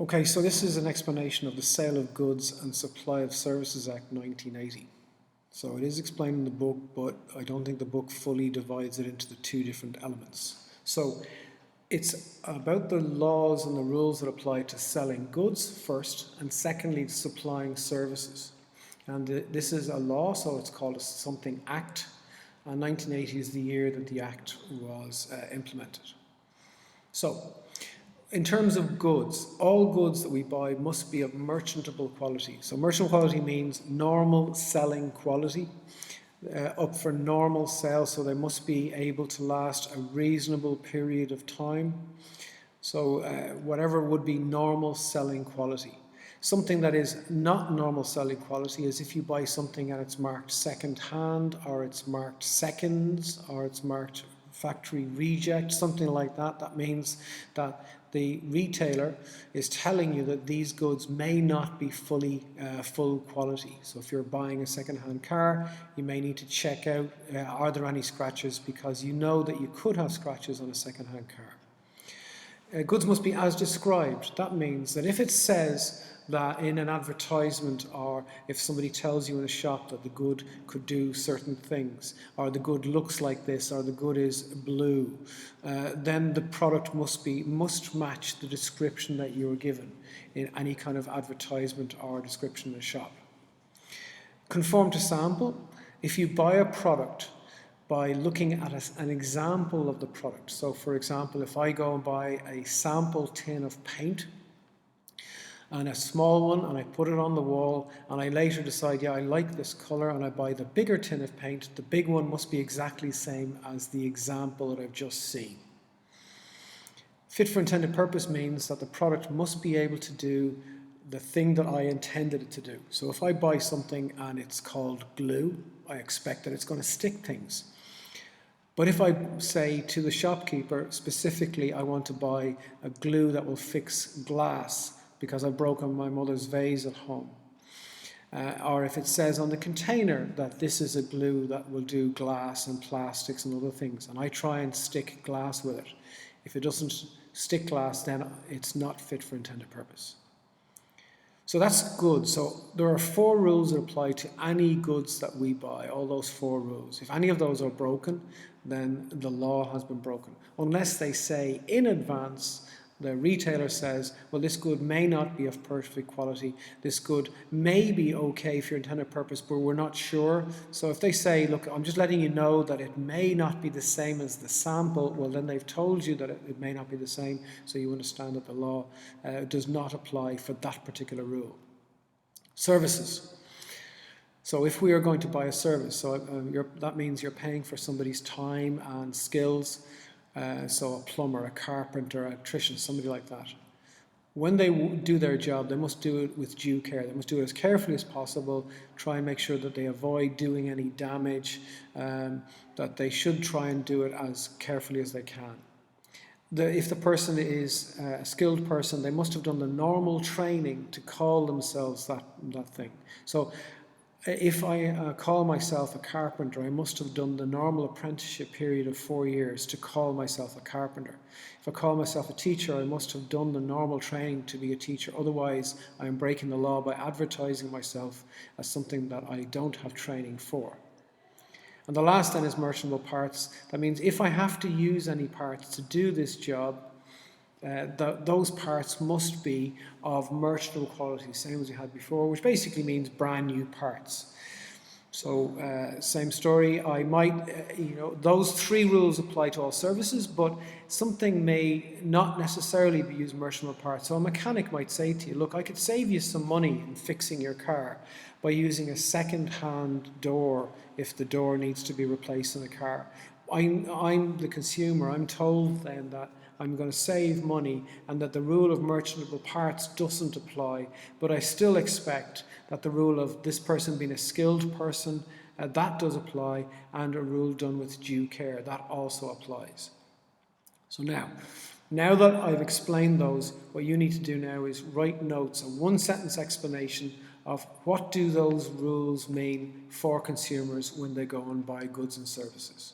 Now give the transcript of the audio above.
Okay, so this is an explanation of the Sale of Goods and Supply of Services Act 1980. So it is explained in the book, but I don't think the book fully divides it into the two different elements. So it's about the laws and the rules that apply to selling goods first, and secondly, supplying services. And this is a law, so it's called a something act, and 1980 is the year that the act was implemented. So, in terms of goods, all goods that we buy must be of merchantable quality. So merchantable quality means normal selling quality, up for normal sale, so they must be able to last a reasonable period of time. So whatever would be normal selling quality. Something that is not normal selling quality is if you buy something and it's marked second hand, or it's marked seconds, or it's marked factory reject, something like that. That means that the retailer is telling you that these goods may not be full quality. So if you're buying a second-hand car, you may need to check out, are there any scratches, because you know that you could have scratches on a second-hand car. Goods must be as described. That means that if it says that in an advertisement, or if somebody tells you in a shop that the good could do certain things, or the good looks like this, or the good is blue, then the product must match the description that you were given in any kind of advertisement or description in a shop. Conform to sample. If you buy a product by looking at an example of the product, so for example, if I go and buy a sample tin of paint, and a small one, and I put it on the wall, and I later decide, yeah, I like this colour, and I buy the bigger tin of paint, the big one must be exactly the same as the example that I've just seen. Fit for intended purpose means that the product must be able to do the thing that I intended it to do. So if I buy something and it's called glue, I expect that it's going to stick things. But if I say to the shopkeeper, specifically, I want to buy a glue that will fix glass, because I've broken my mother's vase at home. Or if it says on the container that this is a glue that will do glass and plastics and other things, and I try and stick glass with it. If it doesn't stick glass, then it's not fit for intended purpose. So that's good. So there are 4 rules that apply to any goods that we buy, all those 4 rules. If any of those are broken, then the law has been broken. Unless they say in advance, the retailer says, well, this good may not be of perfect quality. This good may be okay for your intended purpose, but we're not sure. So if they say, look, I'm just letting you know that it may not be the same as the sample, well, then they've told you that it may not be the same, so you understand that the law does not apply for that particular rule. Services. So if we are going to buy a service, so that means you're paying for somebody's time and skills. So a plumber, a carpenter, an electrician, somebody like that. When they do their job, they must do it with due care. They must do it as carefully as possible, try and make sure that they avoid doing any damage, that they should try and do it as carefully as they can. If the person is a skilled person, they must have done the normal training to call themselves that thing. So if I call myself a carpenter, I must have done the normal apprenticeship period of 4 years to call myself a carpenter. If I call myself a teacher, I must have done the normal training to be a teacher. Otherwise, I am breaking the law by advertising myself as something that I don't have training for. And the last then is merchantable parts. That means if I have to use any parts to do this job, those parts must be of merchantable quality, same as we had before, which basically means brand new parts. So same story, I might, those 3 rules apply to all services, but something may not necessarily be used merchantable parts. So a mechanic might say to you, look, I could save you some money in fixing your car by using a second-hand door if the door needs to be replaced in the car. I'm the consumer, I'm told then that I'm going to save money and that the rule of merchantable parts doesn't apply, but I still expect that the rule of this person being a skilled person, that does apply, and a rule done with due care, that also applies. So now that I've explained those, what you need to do now is write notes, a 1-sentence explanation of what do those rules mean for consumers when they go and buy goods and services.